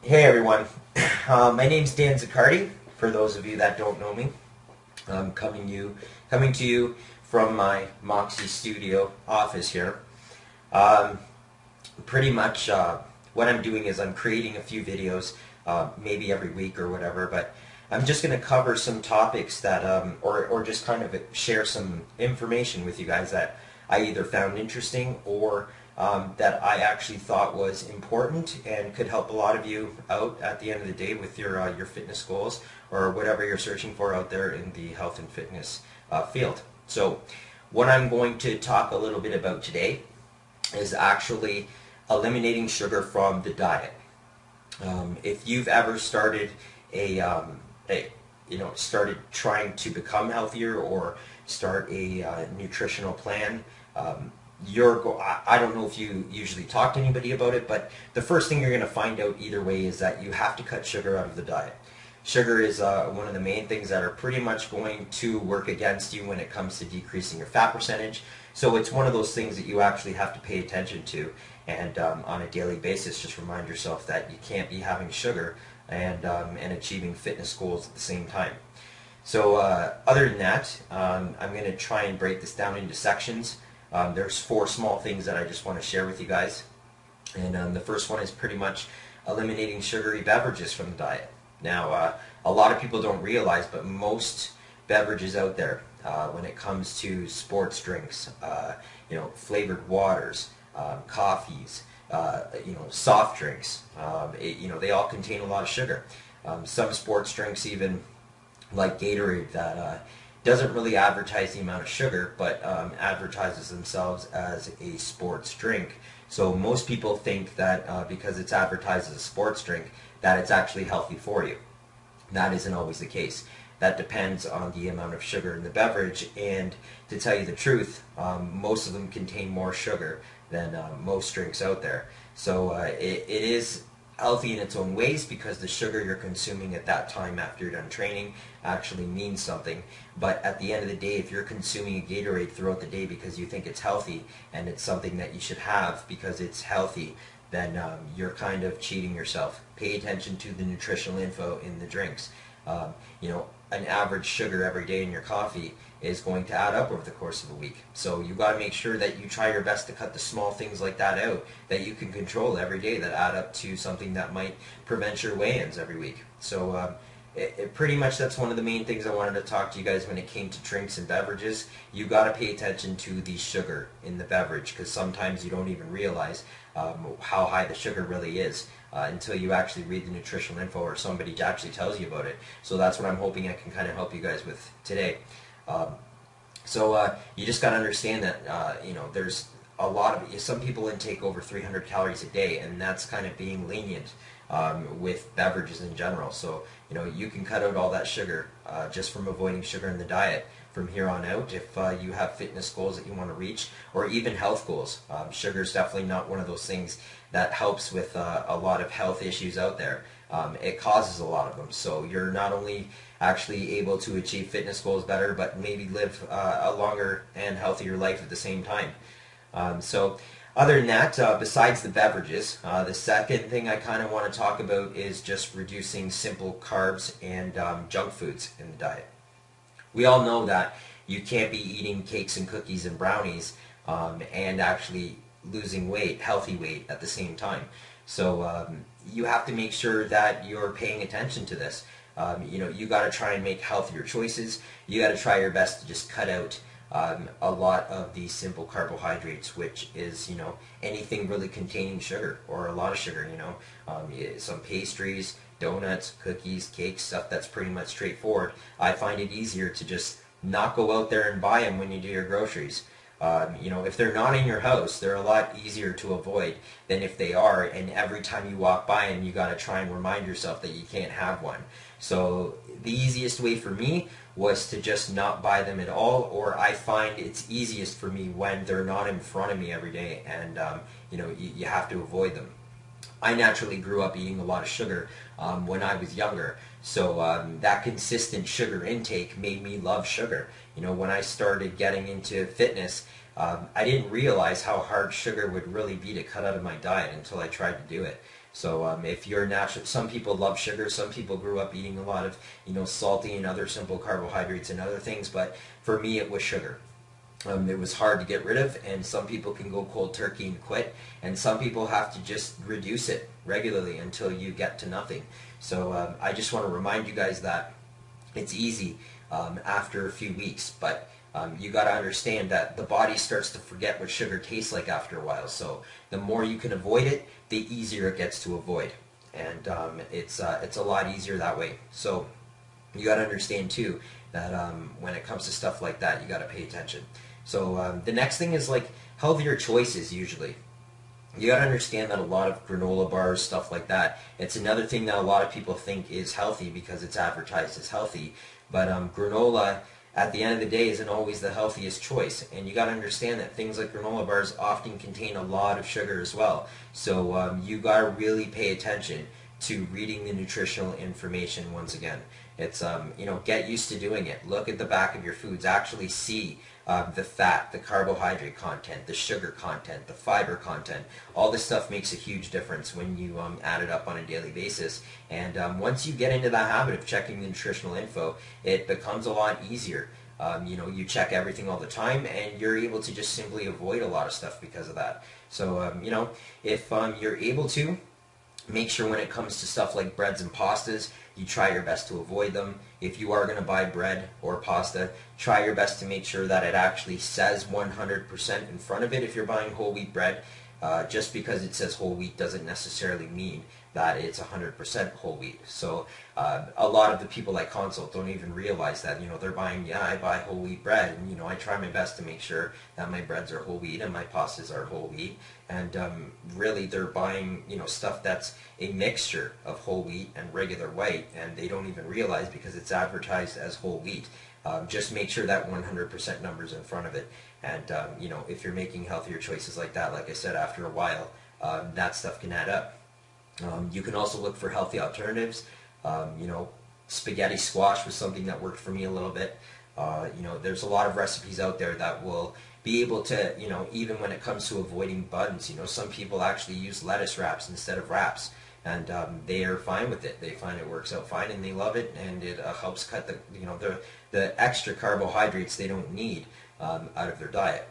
Hey everyone, my name's Dan Ziccardi. For those of you that don't know me, I'm coming to you from my Moxie studio office here. Um, Pretty much what I'm doing is I'm creating a few videos, maybe every week or whatever, but I'm just going to cover some topics that, or just kind of share some information with you guys that I either found interesting or that I actually thought was important and could help a lot of you out at the end of the day with your fitness goals or whatever you're searching for out there in the health and fitness field. So what I'm going to talk a little bit about today is actually eliminating sugar from the diet. If you've ever started started trying to become healthier or start a nutritional plan, I don't know if you usually talk to anybody about it, but the first thing you're going to find out either way is that you have to cut sugar out of the diet. Sugar is one of the main things that are pretty much going to work against you when it comes to decreasing your fat percentage. So it's one of those things that you actually have to pay attention to, and on a daily basis just remind yourself that you can't be having sugar and achieving fitness goals at the same time. So other than that, I'm going to try and break this down into sections. There's 4 small things that I just want to share with you guys. And the first one is pretty much eliminating sugary beverages from the diet. Now, a lot of people don't realize, but most beverages out there, when it comes to sports drinks, flavored waters, coffees, soft drinks, they all contain a lot of sugar. Some sports drinks even, like Gatorade, that doesn't really advertise the amount of sugar, but advertises themselves as a sports drink. So most people think that because it's advertised as a sports drink, that it's actually healthy for you. That isn't always the case. That depends on the amount of sugar in the beverage, and to tell you the truth, most of them contain more sugar than most drinks out there. So it is healthy in its own ways because the sugar you're consuming at that time after you're done training actually means something. But at the end of the day, if you're consuming a Gatorade throughout the day because you think it's healthy and it's something that you should have because it's healthy, then you're kind of cheating yourself. Pay attention to the nutritional info in the drinks. An average sugar every day in your coffee is going to add up over the course of a week. So you've got to make sure that you try your best to cut the small things like that out that you can control every day that add up to something that might prevent your weigh-ins every week. So pretty much that's one of the main things I wanted to talk to you guys when it came to drinks and beverages. You got to pay attention to the sugar in the beverage because sometimes you don't even realize how high the sugar really is until you actually read the nutritional info or somebody actually tells you about it. So that's what I'm hoping I can kind of help you guys with today. You just got to understand that there's a lot of some people intake over 300 calories a day, and that's kind of being lenient with beverages in general. So you can cut out all that sugar just from avoiding sugar in the diet from here on out if you have fitness goals that you want to reach or even health goals. Sugar is definitely not one of those things that helps with a lot of health issues out there. It causes a lot of them. So you're not only actually able to achieve fitness goals better, but maybe live a longer and healthier life at the same time. Other than that, besides the beverages, the second thing I kind of want to talk about is just reducing simple carbs and junk foods in the diet. We all know that you can't be eating cakes and cookies and brownies and actually losing weight, healthy weight, at the same time. So you have to make sure that you're paying attention to this. You got to try and make healthier choices. You got to try your best to just cut out a lot of the simple carbohydrates, which is anything really containing sugar or a lot of sugar. Some pastries, donuts, cookies, cakes, stuff that's pretty much straightforward. I find it easier to just not go out there and buy them when you do your groceries. If they're not in your house, they're a lot easier to avoid than if they are, and every time you walk by them, you got to try and remind yourself that you can't have one. So the easiest way for me was to just not buy them at all, or I find it's easiest for me when they're not in front of me every day, and you have to avoid them. I naturally grew up eating a lot of sugar when I was younger, so that consistent sugar intake made me love sugar. When I started getting into fitness, I didn't realize how hard sugar would really be to cut out of my diet until I tried to do it. So if you're natural, some people love sugar, some people grew up eating a lot of, salty and other simple carbohydrates and other things, but for me it was sugar. It was hard to get rid of, and some people can go cold turkey and quit, and some people have to just reduce it regularly until you get to nothing. So I just want to remind you guys that it's easy after a few weeks, but you got to understand that the body starts to forget what sugar tastes like after a while. So the more you can avoid it, the easier it gets to avoid, and it's a lot easier that way. So you got to understand too that when it comes to stuff like that, you got to pay attention. So the next thing is like healthier choices. Usually you got to understand that a lot of granola bars, stuff like that, it's another thing that a lot of people think is healthy because it's advertised as healthy, but granola at the end of the day isn't always the healthiest choice, and you got to understand that things like granola bars often contain a lot of sugar as well. So you got to really pay attention to reading the nutritional information. Once again, it's get used to doing it. Look at the back of your foods, actually see the fat, the carbohydrate content, the sugar content, the fiber content. All this stuff makes a huge difference when you add it up on a daily basis. And once you get into the habit of checking the nutritional info, it becomes a lot easier. You check everything all the time, and you're able to just simply avoid a lot of stuff because of that. So if you're able to, make sure when it comes to stuff like breads and pastas, you try your best to avoid them. If you are going to buy bread or pasta, try your best to make sure that it actually says 100% in front of it if you're buying whole wheat bread. Just because it says whole wheat doesn't necessarily mean that it's 100% whole wheat. So a lot of the people I consult don't even realize that, they're buying, I buy whole wheat bread, and I try my best to make sure that my breads are whole wheat and my pastas are whole wheat, and really they're buying, stuff that's a mixture of whole wheat and regular white, and they don't even realize because it's advertised as whole wheat. Just make sure that 100% number's in front of it. And if you're making healthier choices like that, like I said, after a while, that stuff can add up. You can also look for healthy alternatives. Spaghetti squash was something that worked for me a little bit. There's a lot of recipes out there that will be able to, even when it comes to avoiding buns, some people actually use lettuce wraps instead of wraps. And they are fine with it. They find it works out fine, and they love it, and it helps cut the extra carbohydrates they don't need out of their diet.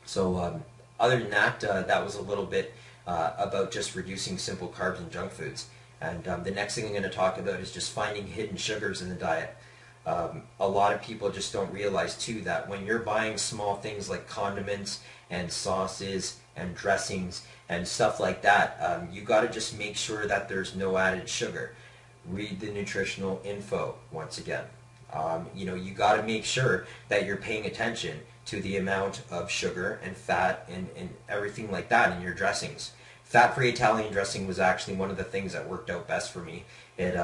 So other than that, that was a little bit about just reducing simple carbs and junk foods. And the next thing I'm going to talk about is just finding hidden sugars in the diet. A lot of people just don't realize too that when you're buying small things like condiments and sauces and dressings and stuff like that, you got to just make sure that there's no added sugar. Read the nutritional info once again. You got to make sure that you're paying attention to the amount of sugar and fat and everything like that in your dressings. Fat-free Italian dressing was actually one of the things that worked out best for me. It,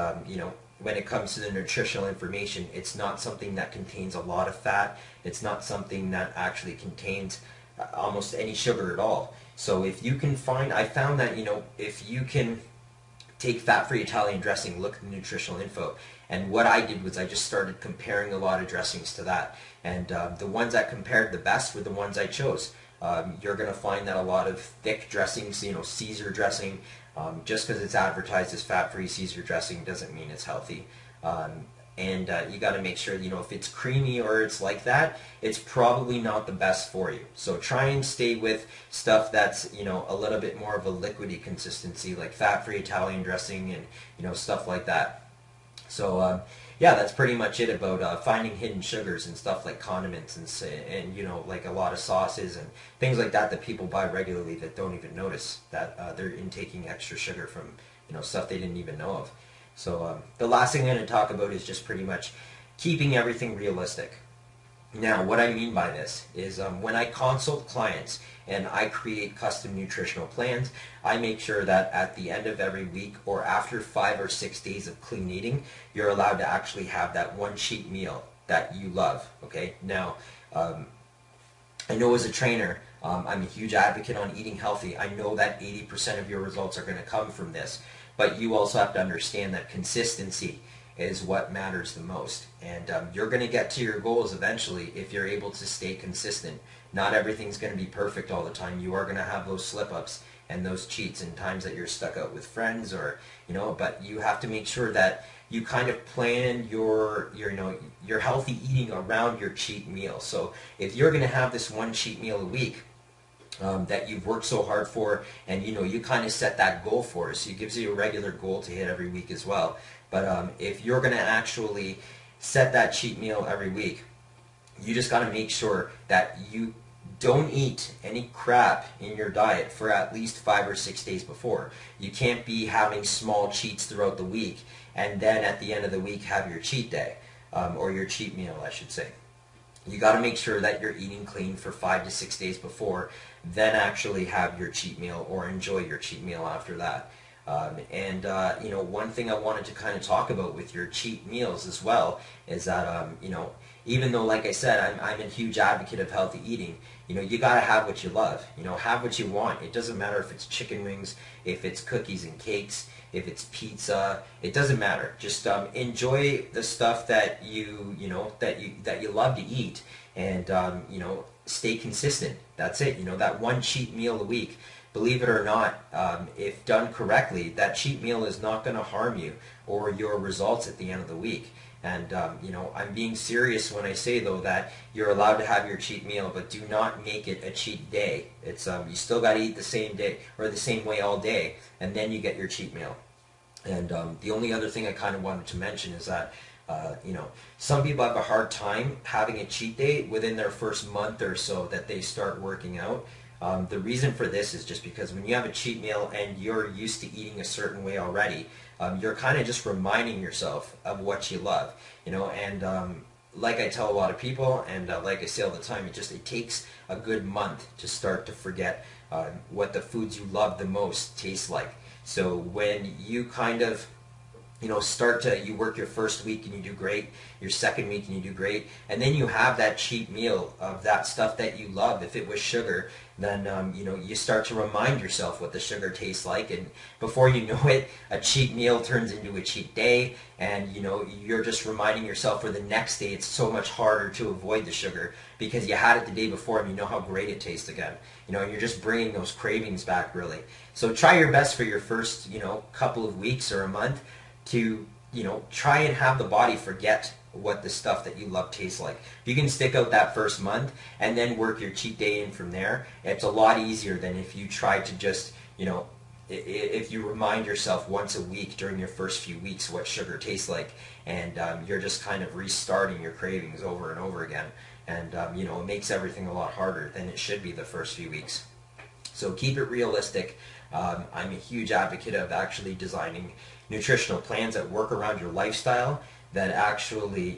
when it comes to the nutritional information, it's not something that contains a lot of fat. It's not something that actually contains almost any sugar at all. So if you can find, I found that, if you can take fat-free Italian dressing, look at the nutritional info. And what I did was I just started comparing a lot of dressings to that. And the ones that compared the best were the ones I chose. You're going to find that a lot of thick dressings, Caesar dressing, just because it's advertised as fat-free Caesar dressing doesn't mean it's healthy. And you got to make sure, if it's creamy or it's like that, it's probably not the best for you. So try and stay with stuff that's, a little bit more of a liquidy consistency, like fat-free Italian dressing and, stuff like that. So, yeah, that's pretty much it about finding hidden sugars and stuff like condiments and like a lot of sauces and things like that people buy regularly that don't even notice that they're intaking extra sugar from, stuff they didn't even know of. So the last thing I'm going to talk about is just pretty much keeping everything realistic. Now, what I mean by this is when I consult clients and I create custom nutritional plans, I make sure that at the end of every week or after 5 or 6 days of clean eating, you're allowed to actually have that one cheat meal that you love. Okay? Now, I know as a trainer, I'm a huge advocate on eating healthy. I know that 80% of your results are going to come from this. But you also have to understand that consistency is what matters the most. And you're going to get to your goals eventually if you're able to stay consistent. Not everything's going to be perfect all the time. You are going to have those slip-ups. and those cheats and times that you're stuck out with friends, or but you have to make sure that you kind of plan your healthy eating around your cheat meal. So if you're going to have this one cheat meal a week that you've worked so hard for, and you kind of set that goal for it, so it gives you a regular goal to hit every week as well. But if you're going to actually set that cheat meal every week, you just got to make sure that you don't eat any crap in your diet for at least 5 or 6 days before. You can't be having small cheats throughout the week and then at the end of the week have your cheat day, or your cheat meal, I should say. You got to make sure that you're eating clean for 5 to 6 days before, then actually have your cheat meal or enjoy your cheat meal after that. One thing I wanted to kind of talk about with your cheat meals as well is that, even though, like I said, I'm a huge advocate of healthy eating, you got to have what you love. Have what you want. It doesn't matter if it's chicken wings, if it's cookies and cakes, if it's pizza. It doesn't matter. Just enjoy the stuff that you love to eat, and stay consistent. That's it. That one cheat meal a week. Believe it or not, if done correctly, that cheat meal is not going to harm you or your results at the end of the week. And I'm being serious when I say, though, that you're allowed to have your cheat meal, but do not make it a cheat day. It's you still got to eat the same day or the same way all day, and then you get your cheat meal. And the only other thing I kind of wanted to mention is that some people have a hard time having a cheat day within their first month or so that they start working out. The reason for this is just because when you have a cheat meal and you're used to eating a certain way already, you're kind of just reminding yourself of what you love, and like I tell a lot of people, and like I say all the time, it takes a good month to start to forget what the foods you love the most taste like. So when you kind of you work your first week and you do great, your second week and you do great, and then you have that cheat meal of that stuff that you love. If it was sugar, then you start to remind yourself what the sugar tastes like, and before you know it, a cheat meal turns into a cheat day, and you're just reminding yourself for the next day. It's so much harder to avoid the sugar because you had it the day before and you know how great it tastes again. And you're just bringing those cravings back, really. So try your best for your first couple of weeks or a month to try and have the body forget what the stuff that you love tastes like. If you can stick out that first month and then work your cheat day in from there, it's a lot easier than if you try to just if you remind yourself once a week during your first few weeks what sugar tastes like, and you're just kind of restarting your cravings over and over again, and it makes everything a lot harder than it should be the first few weeks. So keep it realistic. I'm a huge advocate of actually designing nutritional plans that work around your lifestyle, that actually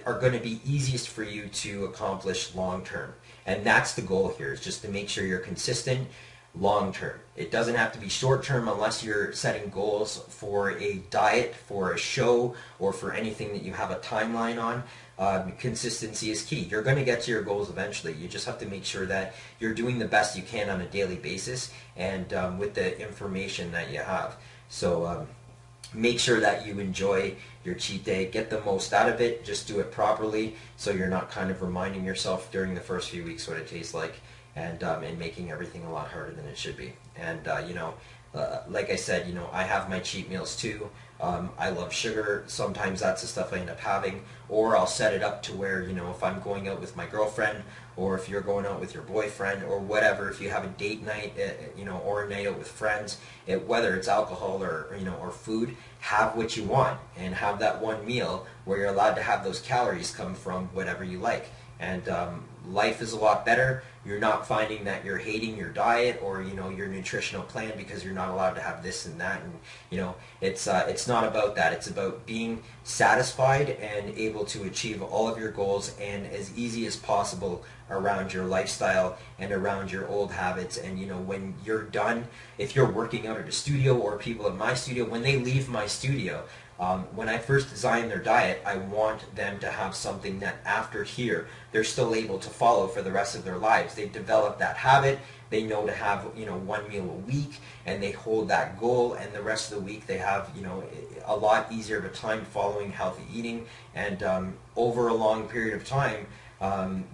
are going to be easiest for you to accomplish long term. And that's the goal here, is just to make sure you're consistent long term. It doesn't have to be short term unless you're setting goals for a diet, for a show, or for anything that you have a timeline on. Consistency is key. You're going to get to your goals eventually. You just have to make sure that you're doing the best you can on a daily basis, and with the information that you have. So make sure that you enjoy your cheat day. Get the most out of it. Just do it properly, so you're not kind of reminding yourself during the first few weeks what it tastes like, and making everything a lot harder than it should be. And like I said, I have my cheat meals too. I love sugar. Sometimes that's the stuff I end up having, or I'll set it up to where, if I'm going out with my girlfriend, or if you're going out with your boyfriend, or whatever, if you have a date night, or a night out with friends, whether it's alcohol or food, have what you want, and have that one meal where you're allowed to have those calories come from whatever you like. And life is a lot better. You're not finding that you're hating your diet or your nutritional plan because you're not allowed to have this and that, and it's not about that. It's about being satisfied and able to achieve all of your goals, and as easy as possible around your lifestyle and around your old habits. And when you're done, if you're working out at a studio, or people at my studio, when they leave my studio, when I first design their diet, I want them to have something that after here, they're still able to follow for the rest of their lives. They've developed that habit. They know to have, one meal a week, and they hold that goal, and the rest of the week they have, a lot easier of a time following healthy eating, and over a long period of time,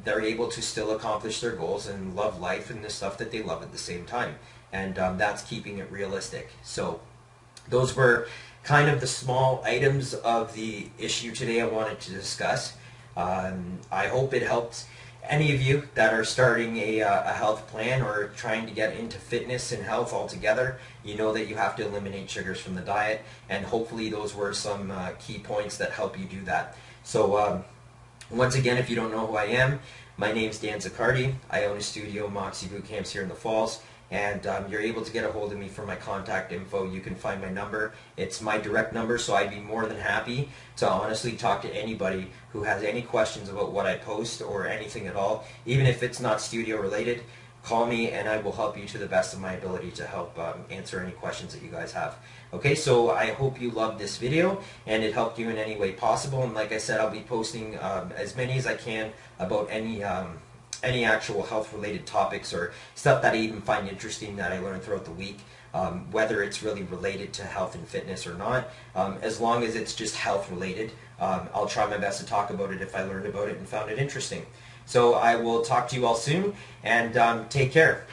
they're able to still accomplish their goals and love life and the stuff that they love at the same time. and that's keeping it realistic. So those were kind of the small items of the issue today I wanted to discuss. I hope it helped any of you that are starting a health plan or trying to get into fitness and health altogether. You know that you have to eliminate sugars from the diet, and hopefully those were some key points that help you do that. So once again, if you don't know who I am, my name's Dan Ziccardi. I own a studio, Moxie Boot Camps, here in the Falls, and you're able to get a hold of me for my contact info. You can find my number. It's my direct number, so I'd be more than happy to honestly talk to anybody who has any questions about what I post or anything at all. Even if it's not studio related, call me and I will help you to the best of my ability to help answer any questions that you guys have. Okay, so I hope you loved this video and it helped you in any way possible. And like I said, I'll be posting as many as I can about any actual health related topics or stuff that I even find interesting that I learned throughout the week, whether it's really related to health and fitness or not. As long as it's just health related, I'll try my best to talk about it if I learned about it and found it interesting. So I will talk to you all soon, and take care.